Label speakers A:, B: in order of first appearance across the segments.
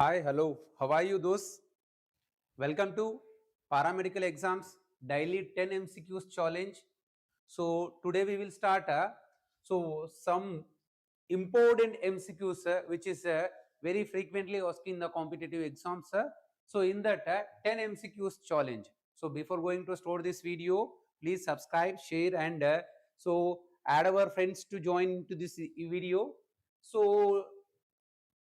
A: Hi, hello. How are you, those? Welcome to Paramedical Exams Daily 10 MCQs Challenge. So today we will start some important MCQs which is very frequently asked in the competitive exams. So in that 10 MCQs challenge. So before going to start this video, please subscribe, share, and so add our friends to join to this video. So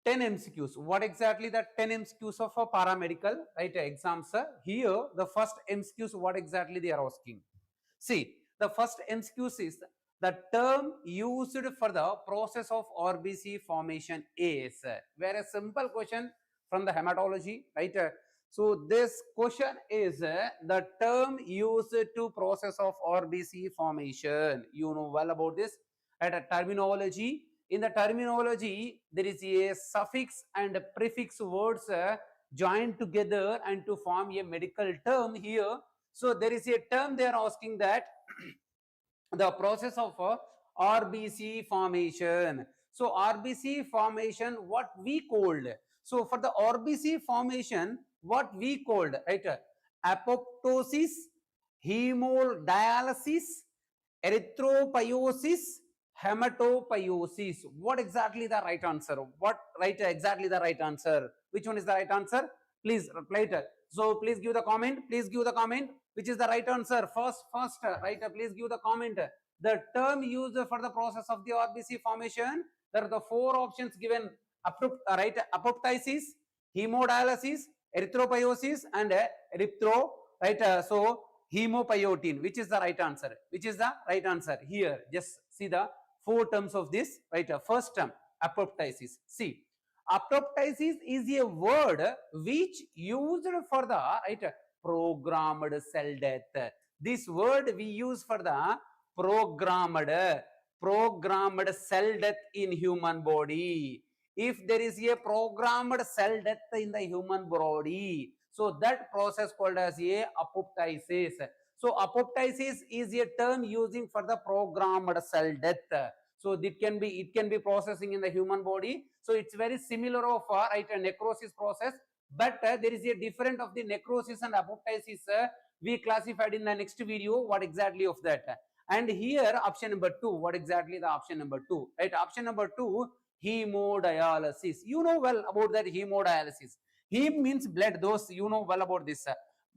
A: 10 MCQs. What exactly the 10 MCQs of a paramedical right exams? Here the first MCQs, what exactly they are asking. See, the first MCQs is the term used for the process of RBC formation is. Very simple question from the hematology, right? So this question is the term used to process of RBC formation. You know well about this at a terminology. In the terminology, there is a suffix and prefix words joined together and to form a medical term here. So there is a term they are asking that the process of RBC formation. So RBC formation, what we called. So for the RBC formation, what we called, right? Apoptosis, hemodialysis, erythropoiesis, hematopoiesis. What exactly the right answer? What exactly the right answer? Which one is the right answer? Please reply it. So please give the comment. Please give the comment. Which is the right answer? First, right? Please give the comment. The term used for the process of the RBC formation. There are the four options given. Right? Apoptosis, hemodialysis, erythropoiesis, and erythro. Right? So hemopiotin. Which is the right answer? Which is the right answer? Here, just see the four terms of this. Right? First term, apoptosis. See. Apoptosis is a word which used for the right programmed cell death. This word we use for the programmed cell death in human body. If there is a programmed cell death in the human body, so that process called as a apoptosis. So apoptosis is a term using for the programmed cell death. So it can be processing in the human body. So it's very similar of right a necrosis process, but there is a different of the necrosis and apoptosis. We classified in the next video what exactly of that. And here option number 2, what exactly the option number 2, right? Option number 2, hemodialysis. You know well about that hemodialysis. Hem means blood. Those you know well about this.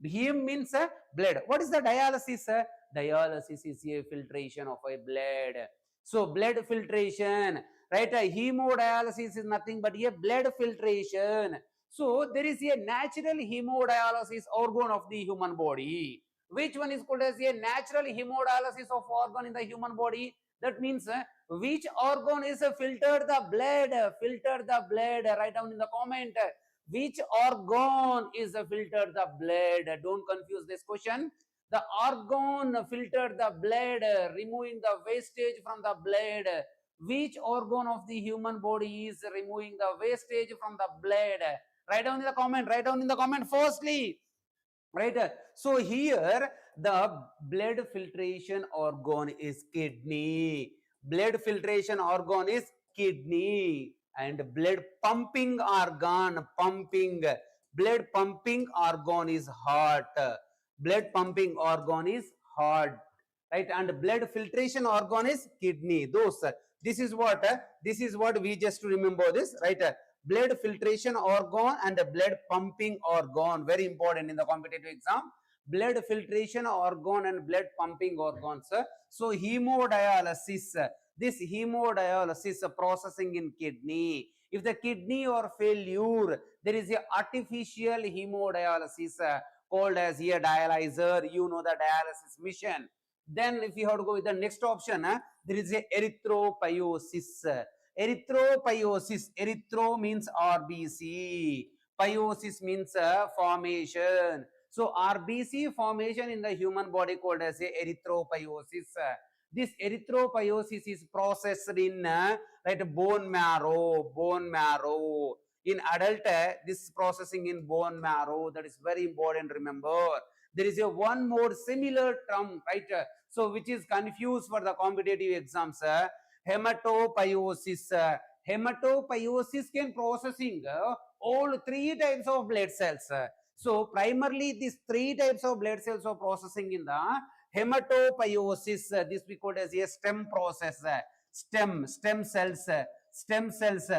A: Hem means blood. What is the dialysis? Dialysis is a filtration of a blood. So blood filtration, right? Hemodialysis is nothing but a blood filtration. So there is a natural hemodialysis organ of the human body. Which one is called as a natural hemodialysis of organ in the human body? That means which organ is filtered the blood? Filter the blood. Write down in the comment. Which organ is filtered the blood? Don't confuse this question. The organ filtered the blood, removing the wastage from the blood. Which organ of the human body is removing the wastage from the blood? Write down in the comment. Write down in the comment firstly. Right. So here the blood filtration organ is kidney. Blood filtration organ is kidney. And blood pumping organ, blood pumping organ is heart. Blood pumping organ is heart, right? And blood filtration organ is kidney. Those this is what we just remember this, right? Blood filtration organ and blood pumping organ, very important in the competitive exam. Blood filtration organ and blood pumping organs. So hemodialysis, this hemodialysis processing in kidney. If the kidney or failure, there is a artificial hemodialysis called as a dialyzer. You know the dialysis mission. Then if you have to go with the next option, there is a erythropoiesis. Erythropoiesis. Erythro means RBC. Poiesis means formation. So RBC formation in the human body called as a erythropoiesis. This erythropoiesis is processed in right bone marrow. In adult, this processing in bone marrow, that is very important. Remember, there is a one more similar term, right? So which is confused for the competitive exams. Hematopoiesis. Hematopoiesis can processing all three types of blood cells. So primarily these three types of blood cells are processing in the hematopoiesis. This we call as a stem process. Stem cells,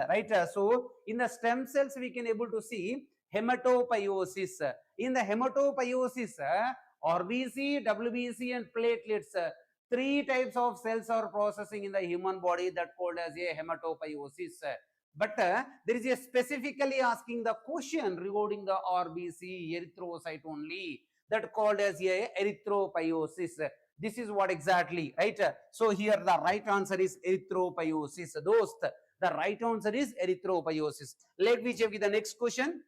A: right? So in the stem cells we can able to see hematopoiesis. In the hematopoiesis, RBC, WBC and platelets, three types of cells are processing in the human body that called as a hematopoiesis. But there is a specifically asking the question regarding the RBC erythrocyte only, that called as a erythropoiesis. This is what exactly, right? So here the right answer is erythropoiesis. The right answer is erythropoiesis. Let me check with the next question.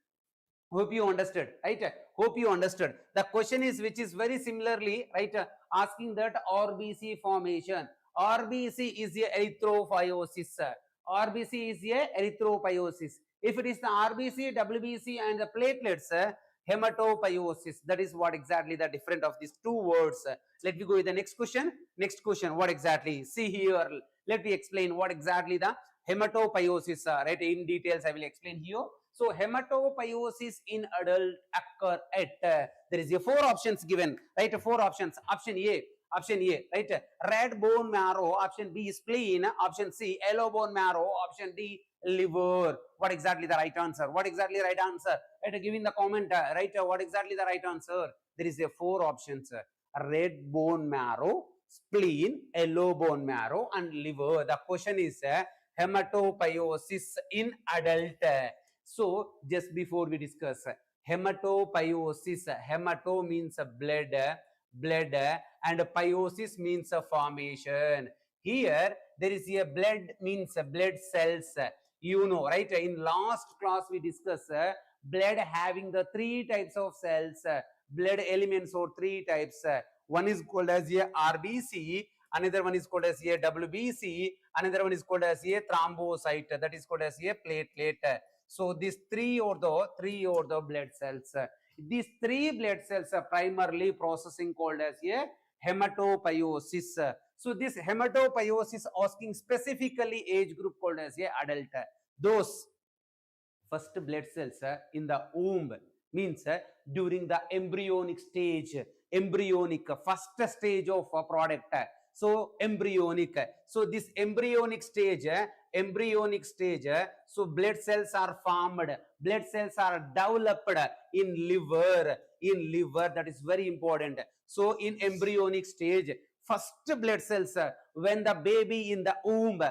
A: Hope you understood, right? Hope you understood. The question is, which is very similarly, right, asking that RBC formation. RBC is a erythropoiesis. RBC is a erythropoiesis. If it is the RBC, WBC and the platelets, hematopoiesis. That is what exactly the difference of these two words. Let me go with the next question. Next question, what exactly? See here, let me explain what exactly the hematopoiesis, right? In details, I will explain here. So hematopoiesis in adult occur at, there is a 4 options given, right? 4 options. Option A, right? Red bone marrow. Option B, spleen. Option C, yellow bone marrow. Option D, liver. What exactly the right answer? What exactly the right answer? Right, give in the comment, right? What exactly the right answer? There is a 4 options: red bone marrow, spleen, yellow bone marrow, and liver. The question is hematopoiesis in adult. So just before we discuss hematopoiesis, hemato means blood, and poiesis means formation. Here there is a blood means blood cells. You know, right? In last class we discussed blood having the 3 types of cells, blood elements or 3 types. One is called as a RBC, another one is called as a WBC, another one is called as a thrombocyte, that is called as a platelet. So these three or the blood cells. These 3 blood cells are primarily processing called as a hematopoiesis. So this hematopoiesis asking specifically age group called as a adult. Those first blood cells in the womb means during the embryonic stage, first stage of a product. So embryonic. So this embryonic stage, so blood cells are formed, blood cells are developed in liver, that is very important. So in embryonic stage, first blood cells, when the baby in the womb,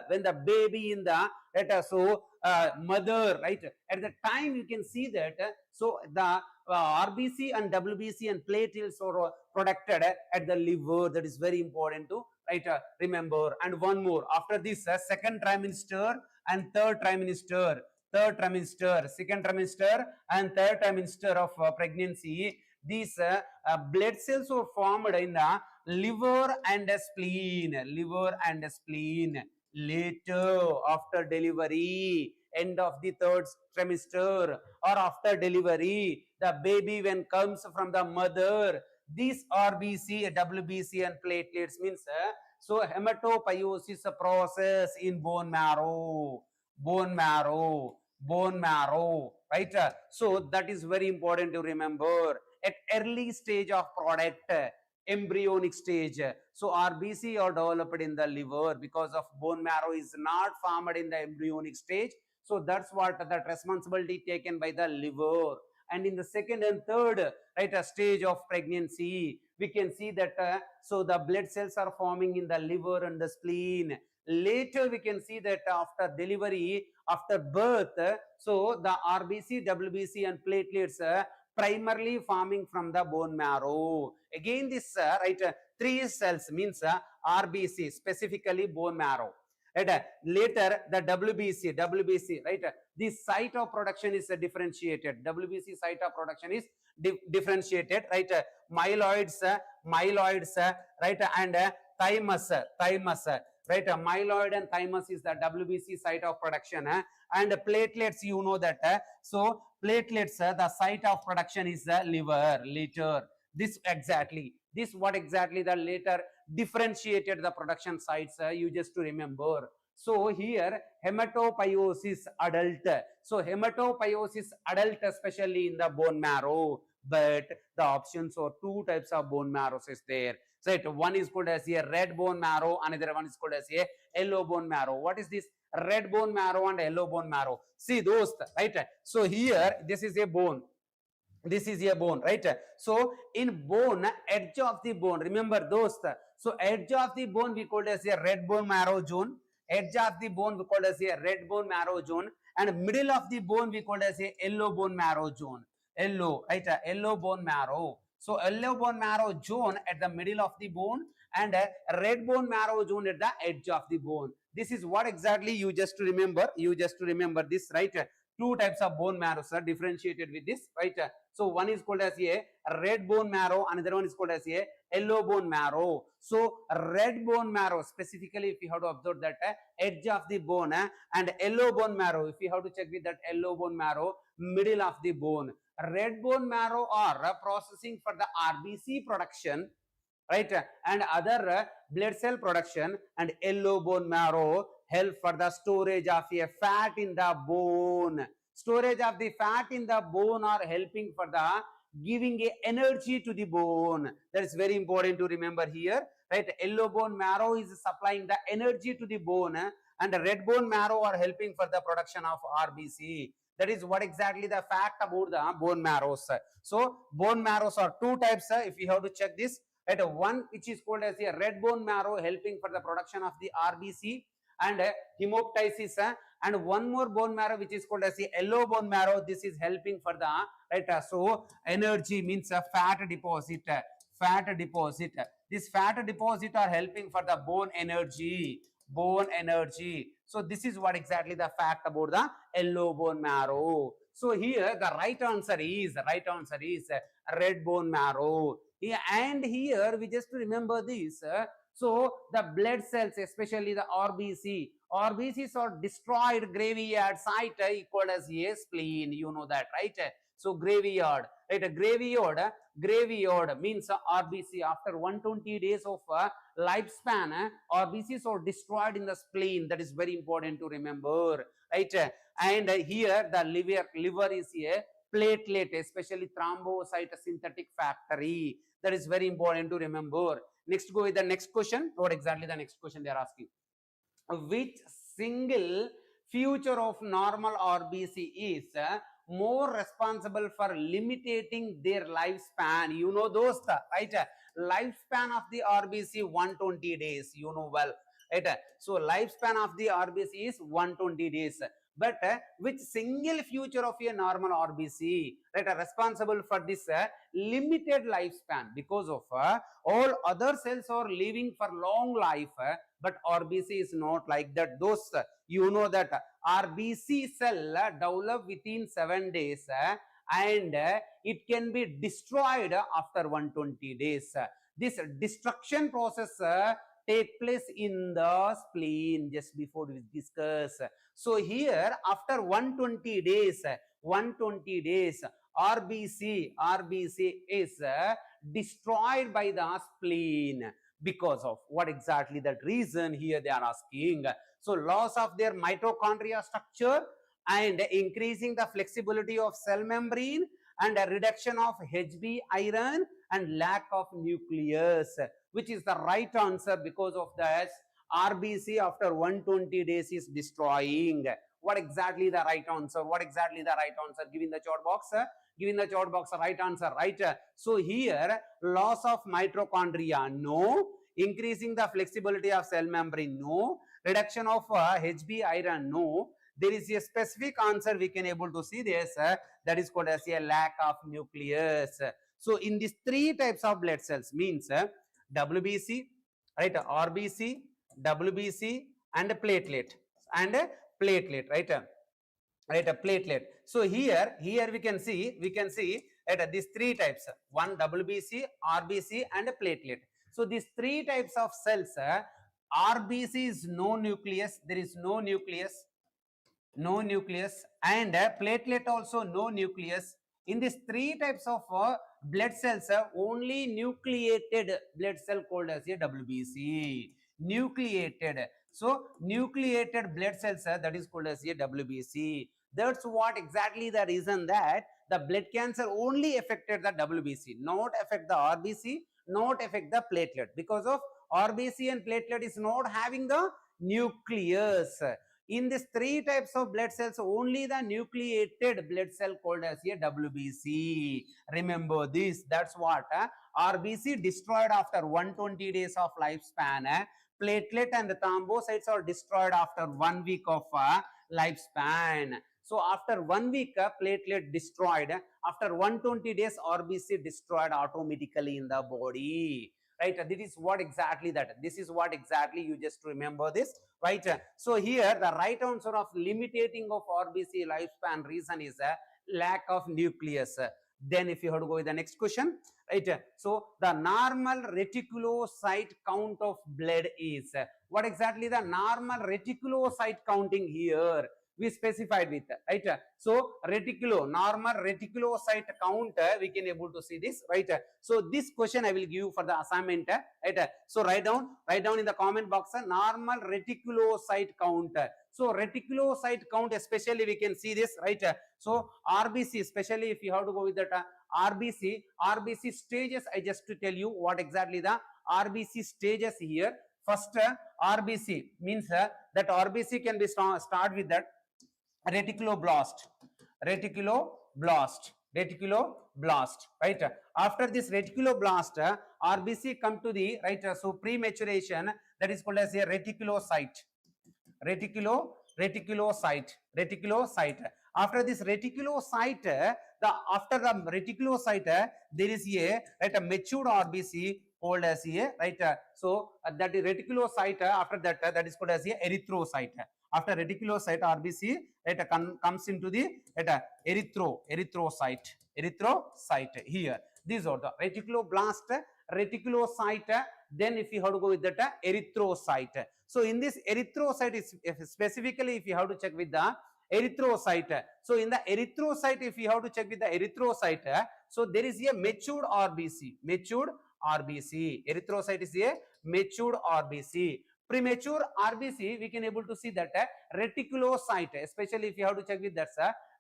A: mother, right, at the time you can see that, so the RBC and WBC and platelets are protected at the liver. That is very important to, right, remember. And one more, after this second trimester and third trimester, second trimester and third trimester of pregnancy, these blood cells were formed in the liver and spleen, later after delivery, end of the third trimester or after delivery, the baby when comes from the mother, these RBC, WBC and platelets means so hematopoiesis process in bone marrow, right? So that is very important to remember. At early stage of product, embryonic stage, so RBC are developed in the liver because of bone marrow is not formed in the embryonic stage. So that's what that responsibility taken by the liver. And in the second and third, right, stage of pregnancy, we can see that so the blood cells are forming in the liver and the spleen. Later we can see that after delivery, after birth, so the RBC, WBC and platelets primarily forming from the bone marrow. Again this right, 3 cells means RBC, specifically bone marrow. Right? Later the WBC, right? The site of production is differentiated. WBC site of production is differentiated, right? Myeloids, right? And thymus, right? Myeloid and thymus is the WBC site of production. And platelets, you know that. So platelets, the site of production is the liver. Later, this what exactly the later differentiated the production sites. You just to remember. So here hematopoiesis adult. So hematopoiesis adult, especially in the bone marrow, but the options are two types of bone marrows is there. So one is called as a red bone marrow, another one is called as a yellow bone marrow. What is this red bone marrow and yellow bone marrow? See those, right? So here this is a bone. This is a bone, right? So in bone, edge of the bone, remember those. So edge of the bone we called as a red bone marrow zone. Edge of the bone we called as a red bone marrow zone, and middle of the bone we called as a yellow bone marrow zone. Yellow, right? Yellow bone marrow. So yellow bone marrow zone at the middle of the bone, and red bone marrow zone at the edge of the bone. This is what exactly you just remember. You just remember this, right? Two types of bone marrows are differentiated with this, right? So one is called as a red bone marrow, another one is called as a yellow bone marrow. So red bone marrow, specifically if you have to observe that edge of the bone, and yellow bone marrow, if you have to check with that yellow bone marrow, middle of the bone. Red bone marrow are processing for the RBC production, right, and other blood cell production, and yellow bone marrow help for the storage of a fat in the bone. Storage of the fat in the bone are helping for the giving a energy to the bone. That is very important to remember here, right? Yellow bone marrow is supplying the energy to the bone, and the red bone marrow are helping for the production of RBC. That is what exactly the fact about the bone marrows. So bone marrows are two types. If you have to check this, right? One which is called as a red bone marrow helping for the production of the RBC and hemoptysis, and one more bone marrow which is called as the yellow bone marrow. This is helping for the, right? So energy means a fat deposit. Fat deposit. This fat deposit are helping for the bone energy. Bone energy. So this is what exactly the fact about the yellow bone marrow. So here the right answer is red bone marrow. Yeah, and here we just remember this. So the blood cells, especially the RBCs are destroyed graveyard site equal as a spleen. You know that, right? So graveyard, right? Graveyard means RBC after 120 days of lifespan, RBCs are destroyed in the spleen. That is very important to remember, right? And here the liver is a platelet, especially thrombocyte synthetic factory. That is very important to remember. Next, go with the next question. What exactly the next question they are asking? Which single feature of normal RBC is more responsible for limiting their lifespan? You know those, right? Lifespan of the RBC 120 days. You know well, right? So lifespan of the RBC is 120 days. But which single feature of a normal RBC, right, are responsible for this limited lifespan? Because of all other cells are living for long life, but RBC is not like that. Those, you know that RBC cell develop within 7 days, and it can be destroyed after 120 days. This destruction process take place in the spleen, just before we discuss. So here after 120 days, RBC is destroyed by the spleen. Because of what exactly that reason here they are asking? So loss of their mitochondria structure, and increasing the flexibility of cell membrane, and a reduction of Hb iron, and lack of nucleus, which is the right answer. Because of that, RBC after 120 days is destroying. What exactly the right answer? What exactly the right answer? Give in the chat box. Give in the chat box the right answer, right? So here loss of mitochondria, no. Increasing the flexibility of cell membrane, no. Reduction of Hb iron, no. There is a specific answer we can able to see this, that is called as a lack of nucleus. So in these three types of blood cells means WBC, right, RBC, WBC, and platelet, right, right, a platelet. So here we can see right, these three types, one WBC, RBC, and a platelet. So these three types of cells, RBC is no nucleus, there is no nucleus, and platelet also no nucleus, In these three types of blood cells, only nucleated blood cell called as a WBC. Nucleated. So nucleated blood cells, that is called as a WBC. That's what exactly the reason that the blood cancer only affected the WBC, not affect the RBC, not affect the platelet, because of RBC and platelet is not having the nucleus. In these three types of blood cells, only the nucleated blood cell called as a WBC. Remember this. That's what RBC destroyed after 120 days of lifespan. Platelet and thrombocytes are destroyed after 1 week of lifespan. So after 1 week, platelet destroyed. After 120 days, RBC destroyed automatically in the body. Right? This is what exactly that. This is what exactly you just remember this. Right? So here the right answer of limiting of RBC lifespan reason is a lack of nucleus. Then if you have to go with the next question, right? So the normal reticulocyte count of blood is, what exactly the normal reticulocyte counting here we specified with, right? So normal reticulocyte count, we can able to see this, right? So this question I will give you for the assignment, right? So write down in the comment box normal reticulocyte count. So reticulocyte count, especially we can see this, right? So RBC, especially if you have to go with that RBC stages, I just to tell you what exactly the RBC stages here. First RBC means that RBC can be start with that reticuloblast, right? After this reticuloblast, RBC come to the, right? So prematuration, that is called as a reticulocyte. Reticulocyte. After this reticulocyte, after the reticulocyte, there is a, right, a matured RBC called as a, right? So that is reticulocyte. After that, that is called as a erythrocyte. After reticulocyte, RBC, right, comes into the, right, erythrocyte here. These are the reticuloblast, reticulocyte. Then if you have to go with that erythrocyte. So in this erythrocyte is specifically, if you have to check with the erythrocyte. So in the erythrocyte, if you have to check with the erythrocyte, so there is a matured RBC. Erythrocyte is a matured RBC. Premature RBC, we can able to see that reticulocyte, especially if you have to check with that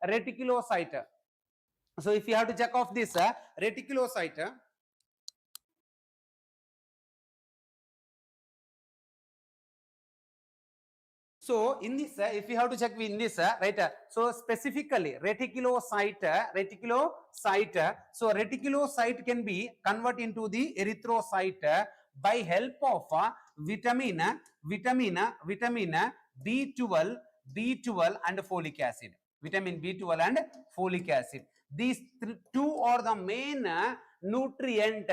A: reticulocyte. So if you have to check off this reticulocyte, so in this, if you have to check in this, right? So specifically reticulocyte. So reticulocyte can be converted into the erythrocyte by help of vitamin B12 and folic acid. Vitamin B12 and folic acid. These two are the main nutrient.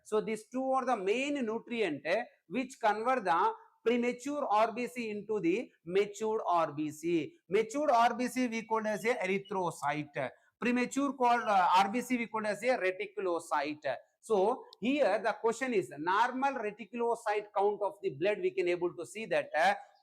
A: So these two are the main nutrient which convert the premature RBC into the matured RBC. Matured RBC we call as a erythrocyte. Premature called RBC we call as a reticulocyte. So here the question is normal reticulocyte count of the blood, we can able to see that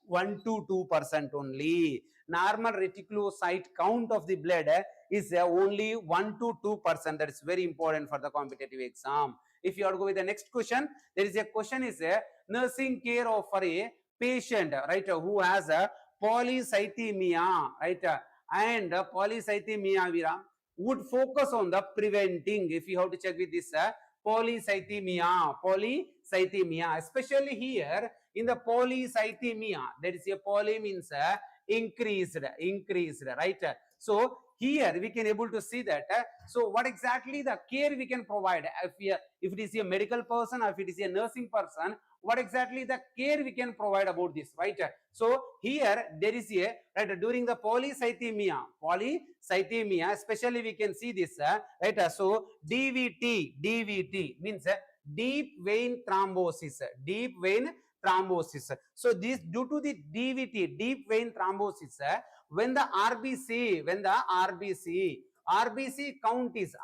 A: 1 to 2% only. Normal reticulocyte count of the blood is only 1 to 2%. That is very important for the competitive exam. If you are to go with the next question, there is a question is nursing care of for a patient, right, who has a polycythemia, right, and polycythemia vera would focus on the preventing. If you have to check with this polycythemia, especially here in the polycythemia, there is a poly means increased, right? So here we can able to see that so what exactly the care we can provide if it is a medical person or if it is a nursing person, what exactly the care we can provide about this, right? So here there is a, right, during the polycythemia, especially we can see this, right? So DVT means deep vein thrombosis. So this due to the DVT, deep vein thrombosis, when the RBC count is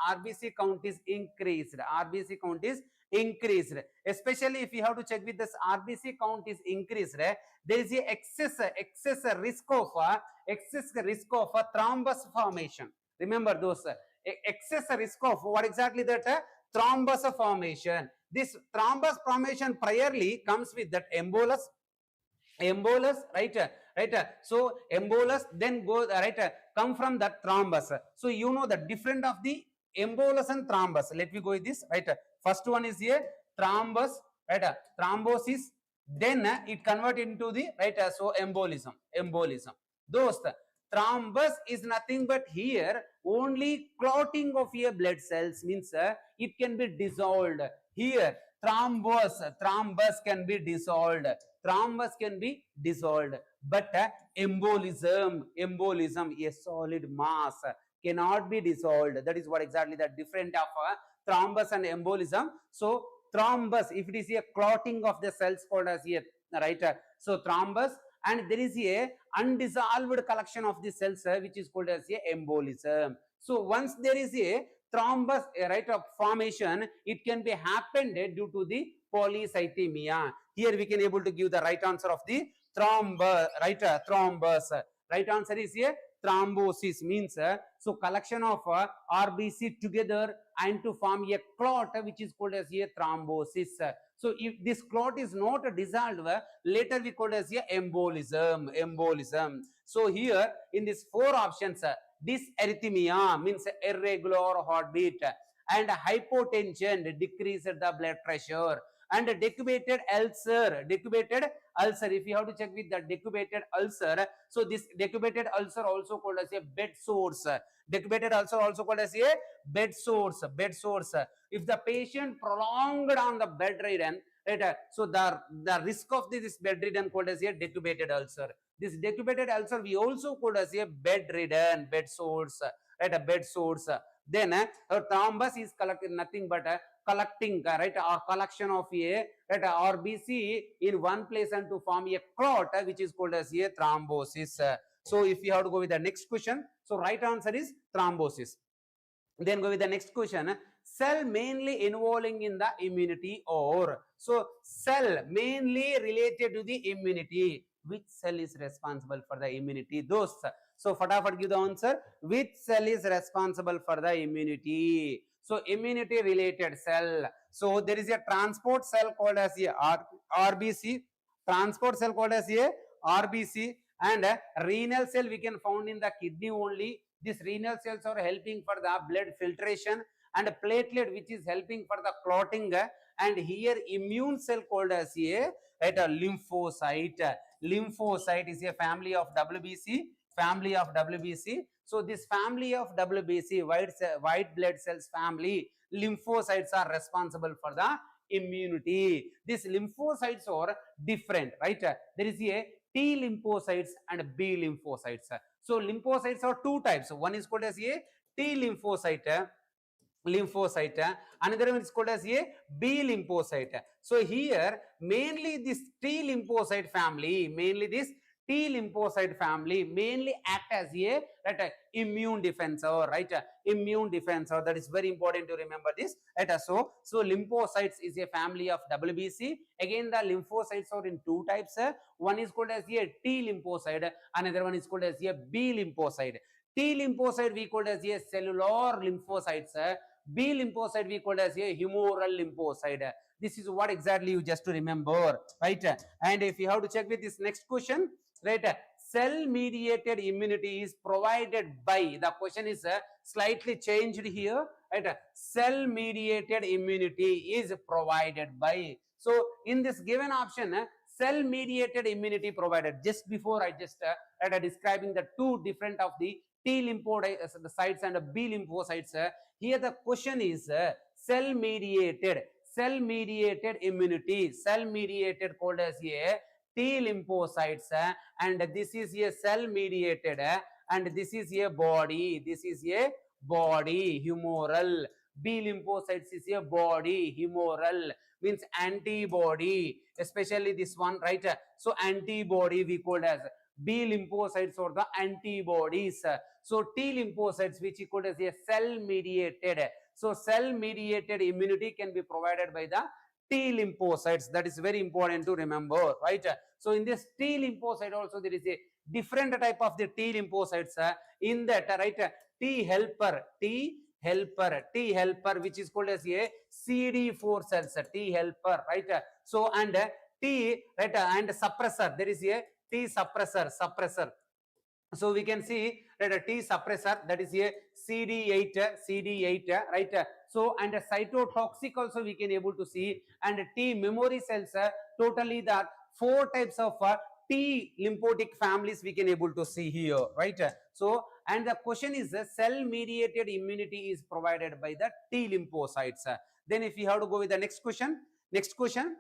A: increased, especially if you have to check with this RBC count is increased, there is a excess risk of thrombus formation. Remember those excess risk of what exactly that thrombus formation. This thrombus formation priorly comes with that embolus, right? So embolus then go right, come from that thrombus. So you know the difference of the embolus and thrombus. Let me go with this, right? First one is a thrombus, right? Thrombosis, then it convert into the right, so embolism. Those thrombus is nothing but here only clotting of your blood cells, means it can be dissolved. Here thrombus can be dissolved, but embolism, a solid mass, cannot be dissolved. That is what exactly the difference of thrombus and embolism. So thrombus, if it is a clotting of the cells called as a right, so thrombus, and there is a undissolved collection of the cells which is called as a embolism. So once there is a thrombus right of formation, it can be happened due to the polycythemia. Here we can able to give the right answer of the thrombus, right? Thrombus. Right answer is a thrombosis, means so collection of RBC together and to form a clot which is called as a thrombosis. So if this clot is not dissolved, later we call as a embolism. So here in these four options, dysarrhythmia means irregular heartbeat, and hypotension decreased the blood pressure, and decubated ulcer, if you have to check with the decubated ulcer, so this decubated ulcer also called as a bed sores, decubated ulcer also called as a bed sores. If the patient prolonged on the bedridden, right, so the risk of this bedridden called as a decubated ulcer. This decubated ulcer we also called as a bedridden, bed sores, right, a bed sores. Then thrombus is collected nothing but collecting, right, or collection of a right, RBC in one place and to form a clot which is called as a thrombosis. So if you have to go with the next question, so right answer is thrombosis. Then go with the next question. Cell mainly involving in the immunity, or so cell mainly related to the immunity. Which cell is responsible for the immunity? Those. So fatafat give the answer. Which cell is responsible for the immunity? So immunity related cell. So there is a transport cell called as a RBC. Transport cell called as a RBC, and renal cell we can found in the kidney only. These renal cells are helping for the blood filtration, and platelet which is helping for the clotting, and here immune cell called as a right, a lymphocyte. Lymphocyte is a family of WBC. So this family of WBC, white blood cells family, lymphocytes are responsible for the immunity. These lymphocytes are different, right? There is a T lymphocytes and B lymphocytes. So lymphocytes are two types. One is called as a T lymphocyte, another one is called as a B lymphocyte. So here mainly this T lymphocyte family, mainly act as a right, immune defensor, right? Immune defensor. That is very important to remember this, right? So lymphocytes is a family of WBC. Again, the lymphocytes are in two types. One is called as a T lymphocyte, another one is called as a B lymphocyte. T lymphocyte we called as a cellular lymphocytes. B lymphocyte we called as a humoral lymphocyte. This is what exactly you just to remember, right? And if you have to check with this next question, right, cell mediated immunity is provided by, the question is slightly changed here, right? Cell mediated immunity is provided by. So in this given option, cell mediated immunity provided. Just before I just describing the two different of the T lymphocytes and B lymphocytes, here the question is cell mediated immunity, cell mediated called as a T lymphocytes, and this is a cell mediated, and this is a body, humoral. B lymphocytes is a body, humoral, means antibody, especially this one, right? So antibody we called as B lymphocytes or the antibodies. So T lymphocytes which is called as a cell mediated. So cell mediated immunity can be provided by the T lymphocytes. That is very important to remember, right? So in this T lymphocyte also there is a different type of the T lymphocytes in that, right? T helper, which is called as a CD4 cells, T helper, right? So and T, right, and suppressor, there is a T suppressor. So we can see that a T suppressor, that is a CD8, right? So and a cytotoxic also we can able to see, and T memory cells, totally the 4 types of T lymphotic families we can able to see here, right? So and the question is cell mediated immunity is provided by the T lymphocytes. Then if you have to go with the next question,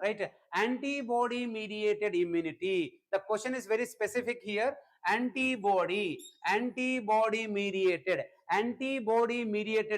A: right? Antibody mediated immunity. The question is very specific here. Antibody mediated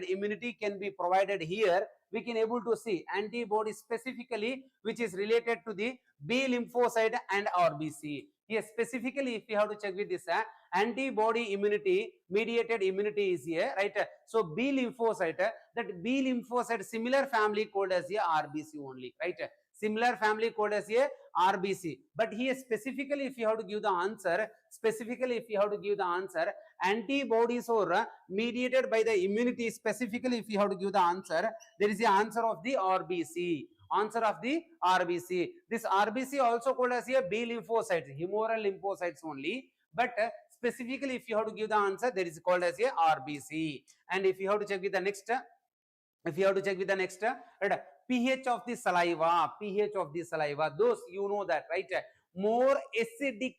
A: immunity can be provided here. We can able to see antibody specifically which is related to the B lymphocyte and RBC. Here specifically if you have to check with this antibody immunity mediated immunity is here, right? So B lymphocyte, that B lymphocyte similar family called as a RBC only, right? Similar family called as a RBC. But here specifically if you have to give the answer, antibodies or mediated by the immunity, specifically if you have to give the answer, there is the answer of the RBC. This RBC also called as a B lymphocytes, humoral lymphocytes only. But specifically if you have to give the answer, there is called as a RBC. And if you have to check with the next, right, pH of the saliva, those you know that, right? More acidic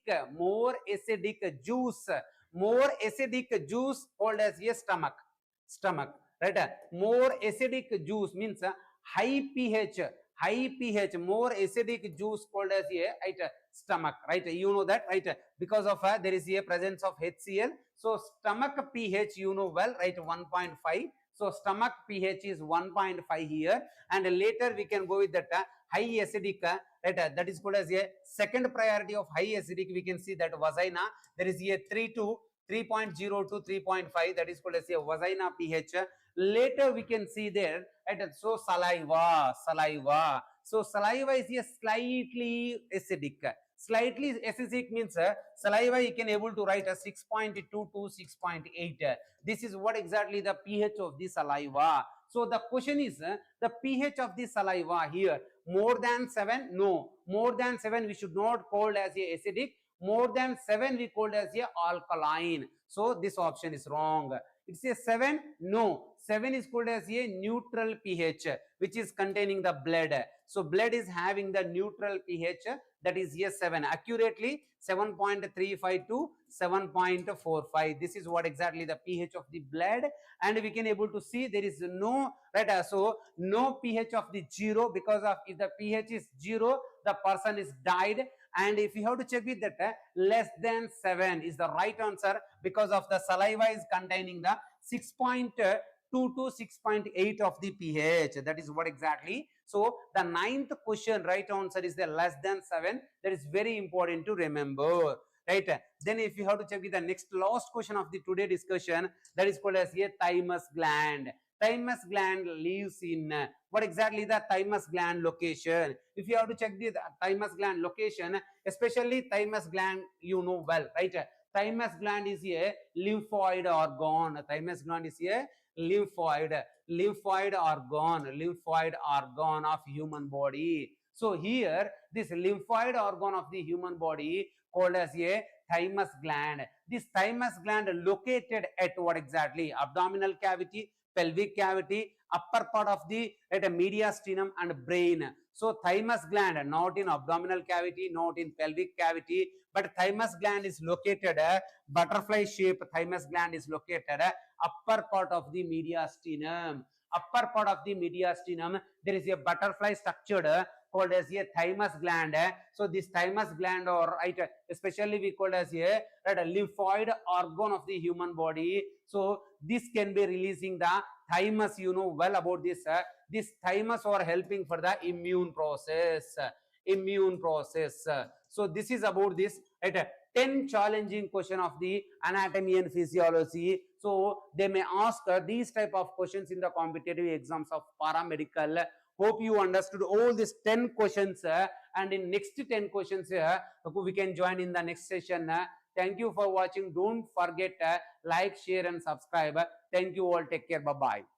A: juice called as a stomach, right? More acidic juice means high pH, more acidic juice called as a, right, stomach, right? You know that, right? Because of there is a presence of HCl. So stomach pH you know well, right? 1.5. So stomach pH is 1.5 here, and later we can go with that high acidic, right? That is called as a second priority of high acidic. We can see that vagina, there is a 3.0 to 3.5, that is called as a vagina pH. Later we can see there, right? So saliva. So saliva is a slightly acidic means saliva you can able to write as 6.2 to 6.8. This is what exactly the pH of the saliva. So the question is the pH of the saliva here more than 7? No, more than 7 we should not call as a acidic. More than 7 we called as a alkaline. So this option is wrong. It's a 7? No, 7 is called as a neutral pH, which is containing the blood. So blood is having the neutral pH, that is a 7. Accurately 7.35 to 7.45. This is what exactly the pH of the blood. And we can able to see there is no, right? So no pH of the 0, because of if the pH is 0, the person is died. And if you have to check with that, less than 7 is the right answer, because of the saliva is containing the 6.2 to 6.8 of the pH. That is what exactly. So the 9th question, right answer is the less than 7. That is very important to remember, right? Then if you have to check with the next last question of the today discussion, that is called as a thymus gland. Thymus gland lives in what exactly the thymus gland location? If you have to check the thymus gland location, especially thymus gland you know well, right? Thymus gland is a lymphoid organ. Thymus gland is a lymphoid organ of human body. So here this lymphoid organ of the human body called as a thymus gland. This thymus gland located at what exactly? Abdominal cavity, pelvic cavity, upper part of the mediastinum and brain. So thymus gland not in abdominal cavity, not in pelvic cavity, but thymus gland is located butterfly shape. Thymus gland is located upper part of the mediastinum. Upper part of the mediastinum, there is a butterfly structure called as a thymus gland. So this thymus gland, or right, especially we called as a lymphoid organ of the human body. So this can be releasing the thymus. You know well about this. This thymus are helping for the immune process. So this is about this, right? 10 challenging question of the anatomy and physiology. So they may ask these type of questions in the competitive exams of paramedical Hope you understood all these 10 questions, and in next 10 questions we can join in the next session. Thank you for watching. Don't forget like, share and subscribe. Thank you all. Take care. Bye bye.